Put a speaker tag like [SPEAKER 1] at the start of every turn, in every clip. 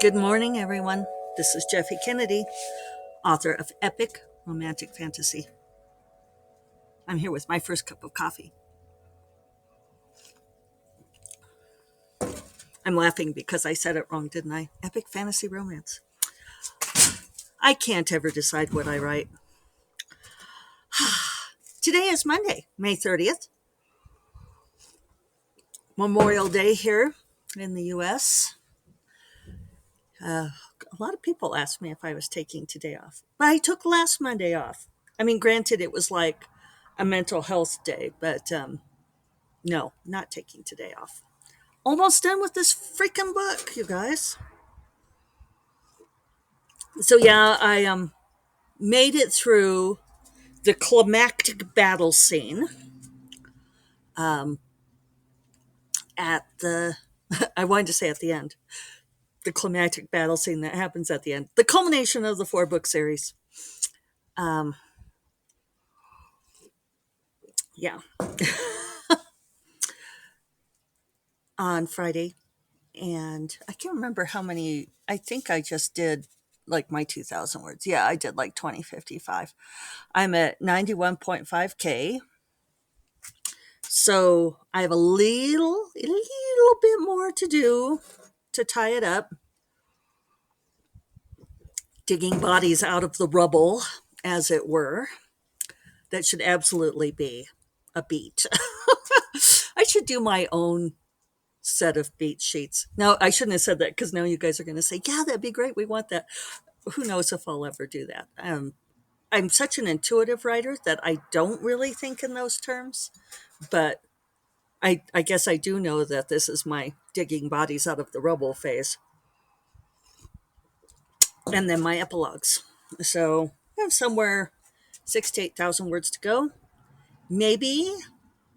[SPEAKER 1] Good morning, everyone. This is Jeffy Kennedy, author of Epic Romantic Fantasy. I'm here with my first cup of coffee. I'm laughing because I said it wrong, didn't I? Epic Fantasy Romance. I can't ever decide what I write. Today is Monday, May 30th, Memorial Day here in the U.S. A lot of people asked me if I was taking today off, but I took last Monday off. I mean, granted, it was like a mental health day, but no, not taking today off. Almost done with this freaking book, you guys. So yeah, I made it through the climactic battle scene at the I wanted to say at the end. The climactic battle scene that happens at the end. The culmination of the 4-book series. Um yeah. On Friday. And I can't remember how many. I think I just did like my 2,000 words. Yeah, I did like 2055. I'm at 91.5K. So I have a little bit more to do to tie it up. Digging bodies out of the rubble, as it were. That should absolutely be a beat. I should do my own set of beat sheets. No, I shouldn't have said that because now you guys are going to say, yeah, that'd be great. We want that. Who knows if I'll ever do that. I'm such an intuitive writer that I don't really think in those terms, but I guess I do know that this is my digging bodies out of the rubble phase. And then my epilogues. So I have somewhere 6 to 8,000 words to go. Maybe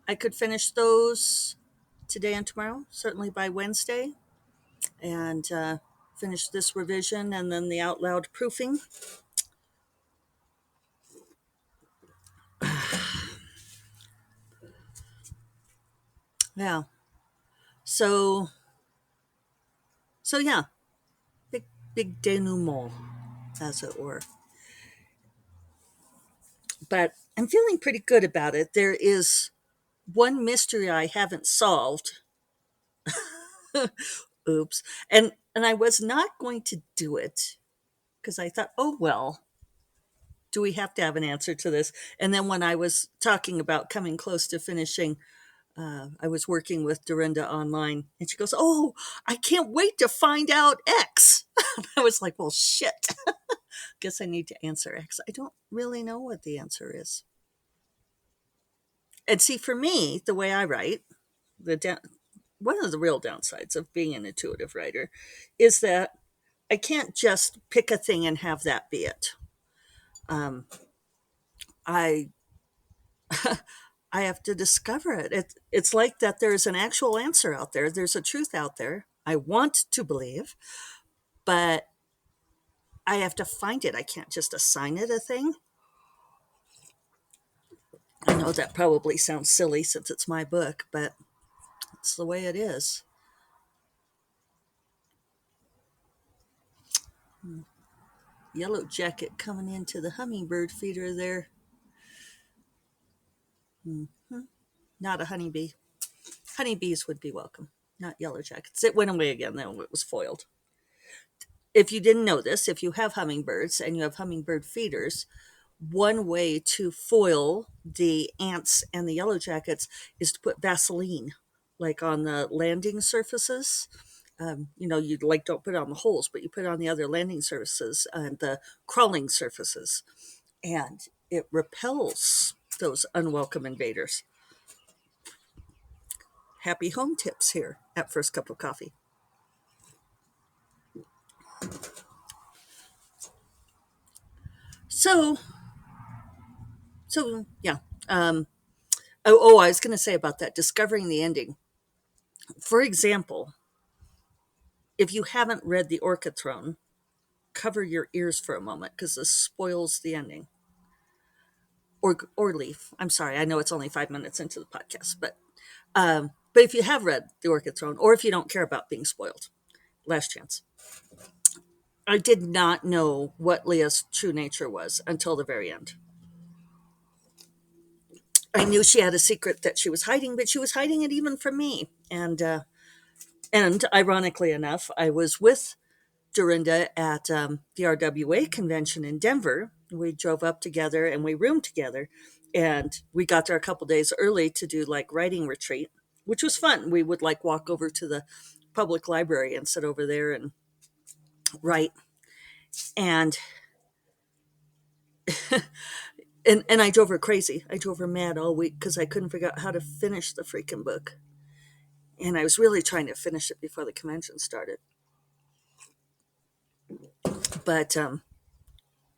[SPEAKER 1] I could finish those today and tomorrow, certainly by Wednesday, and finish this revision and then the out loud proofing. Yeah. So yeah, big denouement, as it were. But I'm feeling pretty good about it. There is one mystery I haven't solved. Oops. And I was not going to do it because I thought, oh well, do we have to have an answer to this? And then when I was talking about coming close to finishing, I was working with Dorinda online, and she goes, "Oh, I can't wait to find out X." I was like, "Well, shit. Guess I need to answer X. I don't really know what the answer is." And see, for me, the way I write, one of the real downsides of being an intuitive writer is that I can't just pick a thing and have that be it. Um, I I have to discover it. It's like that there's an actual answer out there. There's a truth out there. I want to believe, but I have to find it. I can't just assign it a thing. I know that probably sounds silly since it's my book, but it's the way it is. Yellow jacket coming into the hummingbird feeder there. Mm-hmm. Not a honeybee. Honeybees would be welcome, not yellow jackets. It went away again, though. It was foiled. If you didn't know this, if you have hummingbirds and you have hummingbird feeders, one way to foil the ants and the yellow jackets is to put Vaseline, like on the landing surfaces. You like don't put it on the holes, but you put it on the other landing surfaces and the crawling surfaces, and it repels those unwelcome invaders. Happy home tips here at First Cup of Coffee. So, yeah. Um, I was going to say about that discovering the ending. For example, if you haven't read The Orca Throne, cover your ears for a moment because this spoils the ending. Or leave. I'm sorry. I know it's only 5 minutes into the podcast, but if you have read The Orca Throne, or if you don't care about being spoiled, Last chance. I did not know what Leah's true nature was until the very end. I knew she had a secret that she was hiding, but she was hiding it even from me. And ironically enough, I was with Dorinda at the RWA convention in Denver. We drove up together and we roomed together, and we got there a couple days early to do like writing retreat, which was fun. We would like walk over to the public library and sit over there and write. And and I drove her crazy. I drove her mad all week because I couldn't figure out how to finish the freaking book. And I was really trying to finish it before the convention started. But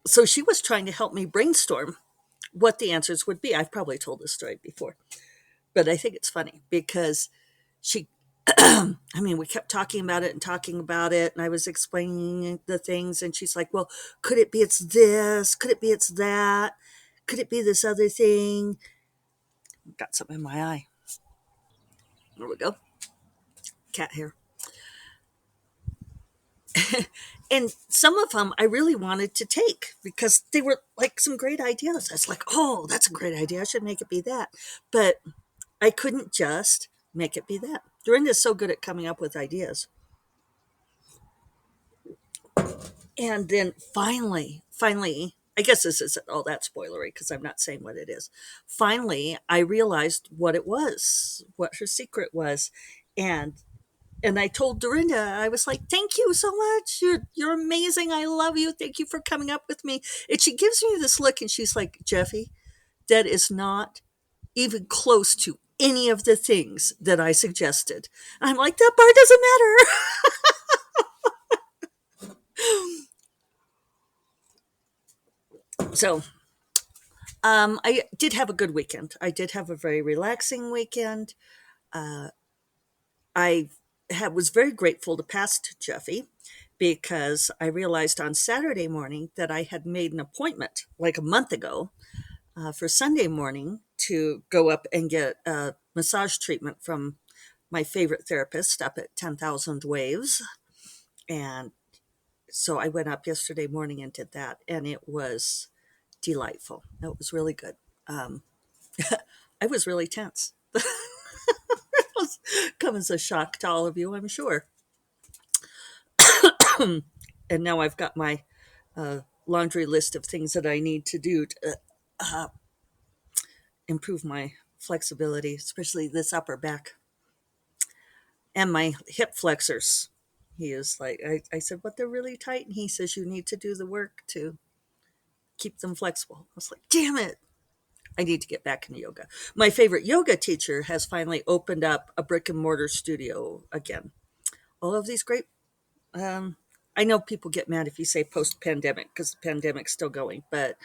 [SPEAKER 1] so she was trying to help me brainstorm what the answers would be. I've probably told this story before, but I think it's funny because she, I mean, we kept talking about it and talking about it, and I was explaining the things, and she's like, well, could it be it's this? Could it be it's that? Could it be this other thing? Got something in my eye. There we go. Cat hair. And some of them I really wanted to take because they were like some great ideas. I was like, oh, that's a great idea. I should make it be that. But I couldn't just make it be that. Dorinda's so good at coming up with ideas. And then finally, I guess this isn't all that spoilery because I'm not saying what it is. Finally, I realized what it was, what her secret was. And and I told Dorinda, I was like, "Thank you so much. You're amazing. I love you. Thank you for coming up with me." And she gives me this look, and she's like, "Jeffy, that is not even close to any of the things that I suggested." I'm like, "That part doesn't matter." So, I did have a good weekend. I did have a very relaxing weekend. Uh, was very grateful to past Jeffy because I realized on Saturday morning that I had made an appointment like a month ago for Sunday morning to go up and get a massage treatment from my favorite therapist up at 10,000 Waves. And so I went up yesterday morning and did that, and it was delightful. It was really good. Um, I was really tense. It was come as a shock to all of you, I'm sure. And now I've got my laundry list of things that I need to do to improve my flexibility, especially this upper back and my hip flexors. He is like, I said, but they're really tight. And he says, you need to do the work to keep them flexible. I was like, damn it. I need to get back into yoga. My favorite yoga teacher has finally opened up a brick and mortar studio again. All of these great, um, I know people get mad if you say post pandemic because the pandemic's still going, but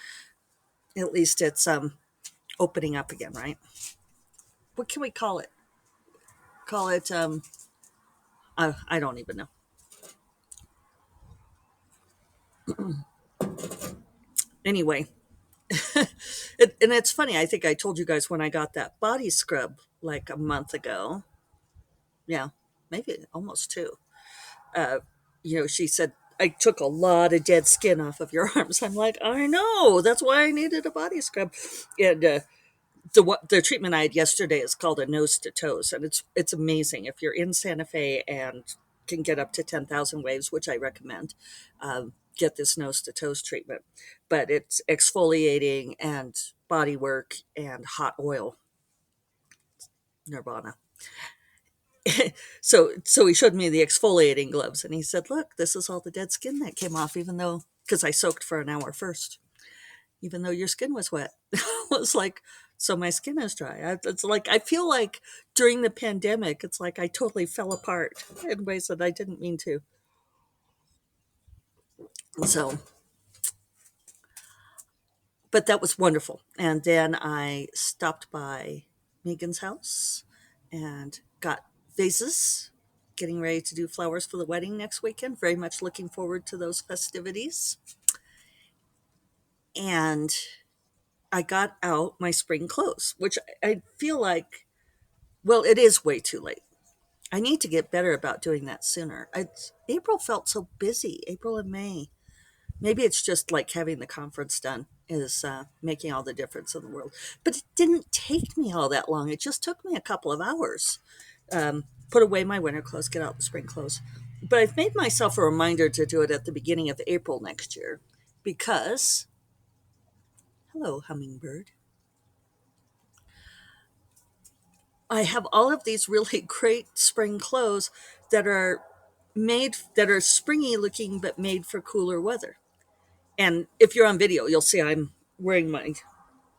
[SPEAKER 1] at least it's opening up again, right? What can we call it? Call it, I don't even know. Anyway, and it's funny. I think I told you guys when I got that body scrub like a month ago. Yeah, maybe almost two. Uh, she said, I took a lot of dead skin off of your arms. I'm like, I know. That's why I needed a body scrub. And the treatment I had yesterday is called a nose to toes, and it's amazing. If you're in Santa Fe and can get up to 10,000 waves, which I recommend, get this nose to toes treatment. But it's exfoliating and body work and hot oil nirvana. So he showed me the exfoliating gloves, and he said, "Look, this is all the dead skin that came off, even though because I soaked for an hour first, even though your skin was wet." I was like, so my skin is dry. It's like I feel like during the pandemic, it's like I totally fell apart in ways that I didn't mean to. So, but that was wonderful. And then I stopped by Megan's house and got vases, getting ready to do flowers for the wedding next weekend. Very much looking forward to those festivities. And I got out my spring clothes, which I feel like, well, it is way too late. I need to get better about doing that sooner. April felt so busy, April and May. Maybe it's just like having the conference done is making all the difference in the world. But it didn't take me all that long. It just took me a couple of hours. Put away my winter clothes, get out the spring clothes. But I've made myself a reminder to do it at the beginning of April next year because, hello, hummingbird. I have all of these really great spring clothes that are that are springy looking, but made for cooler weather. And if you're on video, you'll see I'm wearing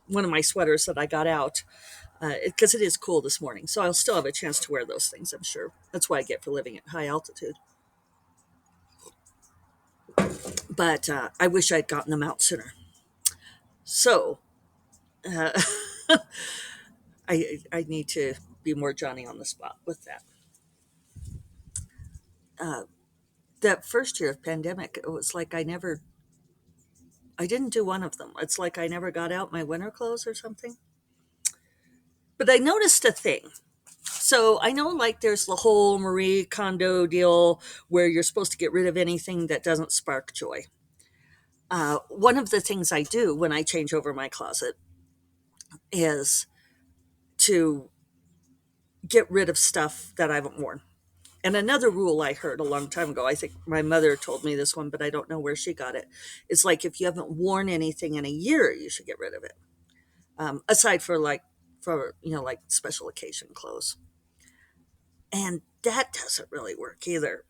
[SPEAKER 1] one of my sweaters that I got out because it is cool this morning. So I'll still have a chance to wear those things, I'm sure. That's what I get for living at high altitude. But I wish I'd gotten them out sooner. So uh, I need to be more Johnny on the spot with that. Uh, that first year of pandemic, it was like I didn't do one of them. It's like I never got out my winter clothes or something. But I noticed a thing. So I know like there's the whole Marie Kondo deal where you're supposed to get rid of anything that doesn't spark joy. One of the things I do when I change over my closet is to get rid of stuff that I haven't worn. And another rule I heard a long time ago, I think my mother told me this one, but I don't know where she got it. It's like if you haven't worn anything in a year, you should get rid of it. Aside for like special occasion clothes. And that doesn't really work either.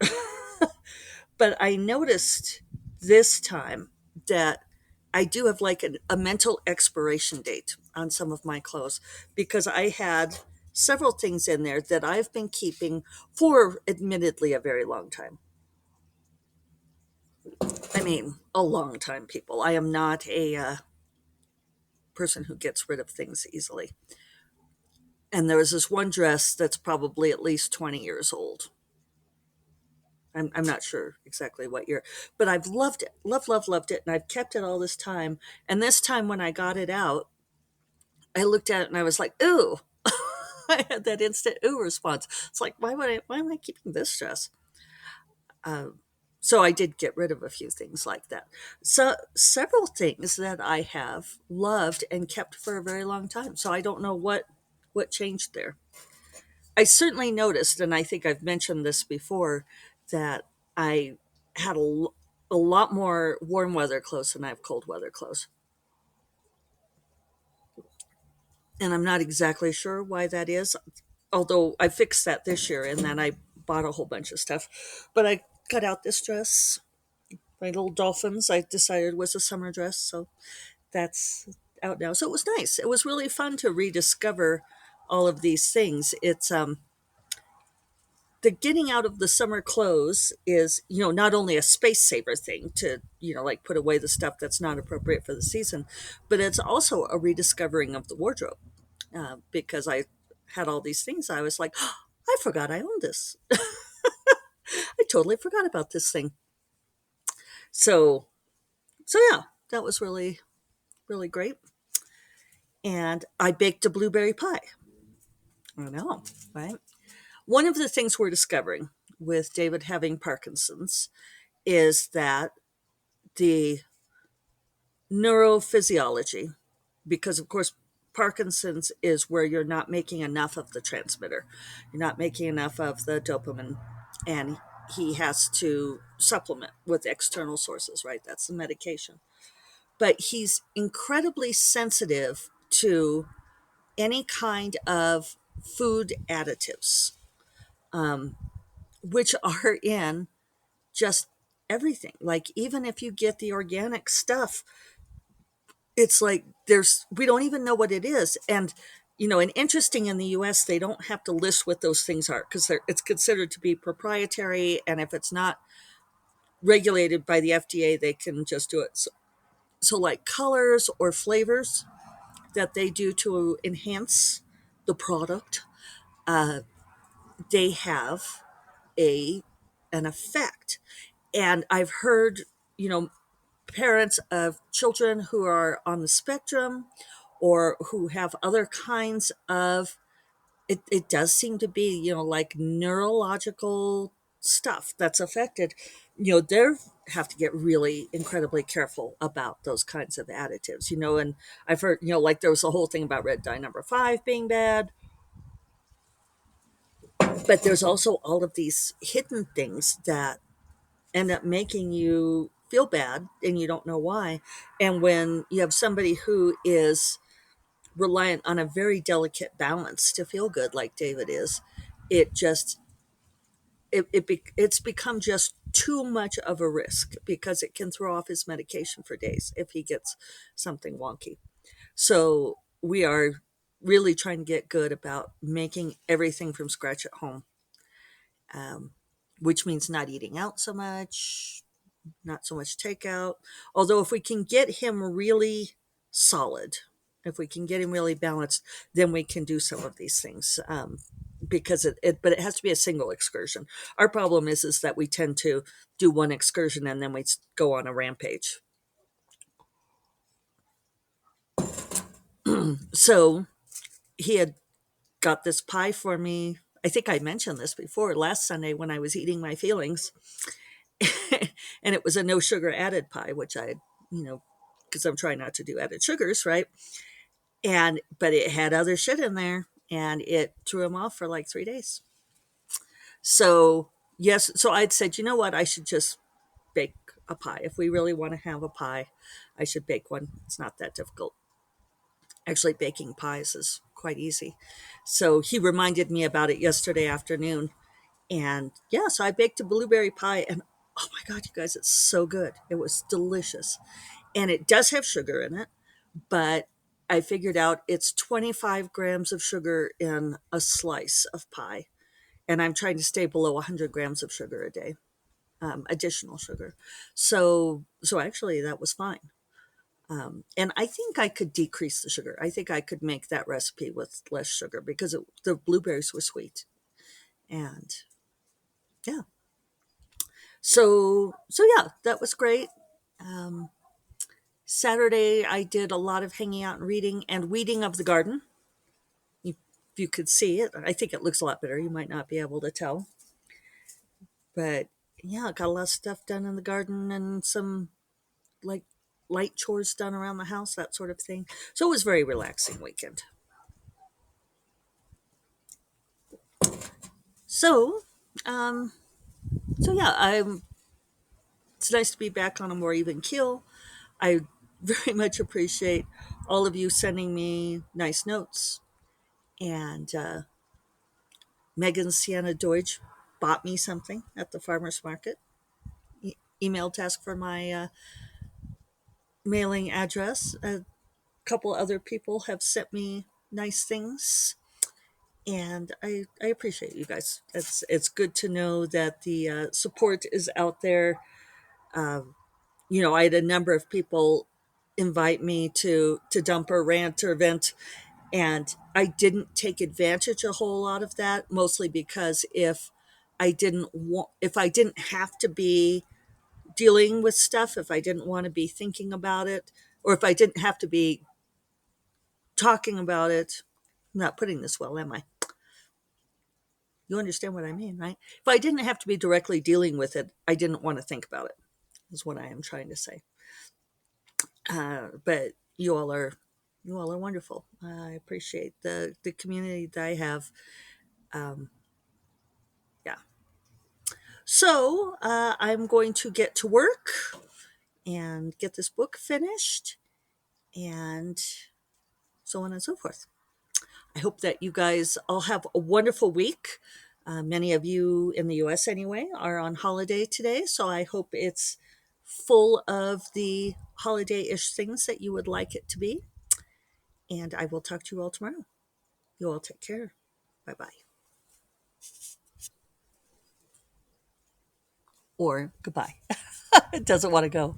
[SPEAKER 1] But I noticed this time that I do have like a mental expiration date on some of my clothes because I had several things in there that I've been keeping for admittedly a very long time. I mean, a long time, people. I am not a person who gets rid of things easily. And there was this one dress that's probably at least 20 years old. I'm not sure exactly what year, but I've loved it, loved it. And I've kept it all this time. And this time when I got it out, I looked at it and I was like, ooh, I had that instant ooh response. It's like, why am I keeping this dress? Um, so I did get rid of a few things like that. So several things that I have loved and kept for a very long time. So I don't know what changed there. I certainly noticed, and I think I've mentioned this before, that I had a lot more warm weather clothes than I have cold weather clothes. And I'm not exactly sure why that is, although I fixed that this year and then I bought a whole bunch of stuff. But I cut out this dress, my little dolphins, I decided was a summer dress. So that's out now. So it was nice. It was really fun to rediscover all of these things. It's the getting out of the summer clothes is, not only a space saver thing to, like put away the stuff that's not appropriate for the season, but it's also a rediscovering of the wardrobe because I had all these things. I was like, oh, I forgot I owned this. I totally forgot about this thing. So, so yeah, that was really, really great. And I baked a blueberry pie. I know, right? One of the things we're discovering with David having Parkinson's is that the neurophysiology, because of course Parkinson's is where you're not making enough of the transmitter, you're not making enough of the dopamine, and he has to supplement with external sources, right? That's the medication. But he's incredibly sensitive to any kind of food additives, um, which are in just everything. Like even if you get the organic stuff, it's like we don't even know what it is. And and interesting, in the US they don't have to list what those things are because it's considered to be proprietary, and if it's not regulated by the FDA they can just do it. So like colors or flavors that they do to enhance the product, uh, they have a an effect. And I've heard, you know parents of children who are on the spectrum or who have other kinds of it does seem to be, like neurological stuff that's affected. They have to get really incredibly careful about those kinds of additives, and I've heard, like there was a whole thing about red dye number 5 being bad, but there's also all of these hidden things that end up making you feel bad and you don't know why. And when you have somebody who is reliant on a very delicate balance to feel good like David is, it just it's become just too much of a risk because it can throw off his medication for days if he gets something wonky. So we are really trying to get good about making everything from scratch at home, um, which means not eating out so much, not so much takeout. Although, if we can get him really solid, if we can get him really balanced, then we can do some of these things. Because but it has to be a single excursion. Our problem is that we tend to do one excursion and then we go on a rampage. So he had got this pie for me. I think I mentioned this before last Sunday when I was eating my feelings. And it was a no sugar added pie, which you know, because I'm trying not to do added sugars, right? But it had other shit in there and it threw him off for like 3 days. So, yes, so I'd said, you know what, I should just bake a pie. If we really want to have a pie, I should bake one. It's not that difficult. Actually, baking pies is quite easy. So he reminded me about it yesterday afternoon. And yeah, so I baked a blueberry pie and oh my God, you guys, it's so good. It was delicious. And it does have sugar in it, but I figured out it's 25 grams of sugar in a slice of pie. And I'm trying to stay below 100 grams of sugar a day, additional sugar. So actually, that was fine. And I think I could decrease the sugar. I think I could make that recipe with less sugar because the blueberries were sweet. And yeah, so yeah, that was great. Um, Saturday, I did a lot of hanging out and reading and weeding of the garden. If you could see it, I think it looks a lot better. You might not be able to tell, but yeah, got a lot of stuff done in the garden and some like light chores done around the house, that sort of thing. So it was a very relaxing weekend. So, um, so yeah, it's nice to be back on a more even keel. I very much appreciate all of you sending me nice notes. And Megan Sienna Deutsch bought me something at the farmer's market. Email task for my mailing address. A couple other people have sent me nice things. And I appreciate you guys. It's good to know that the support is out there. Um, I had a number of people invite me to dump or rant or vent, and I didn't take advantage a whole lot of that, mostly because if I didn't have to be dealing with stuff, if I didn't want to be thinking about it, or if I didn't have to be talking about it, I'm not putting this well, am I? You understand what I mean, right? If I didn't have to be directly dealing with it, I didn't want to think about it, is what I am trying to say. But you all are wonderful. I appreciate the community that I have. Um, yeah. So I'm going to get to work and get this book finished, and so on and so forth. I hope that you guys all have a wonderful week. Many of you in the US, anyway, are on holiday today, so I hope it's full of the holiday ish things that you would like it to be. And I will talk to you all tomorrow. You all take care. Bye bye. Or goodbye. It doesn't want to go.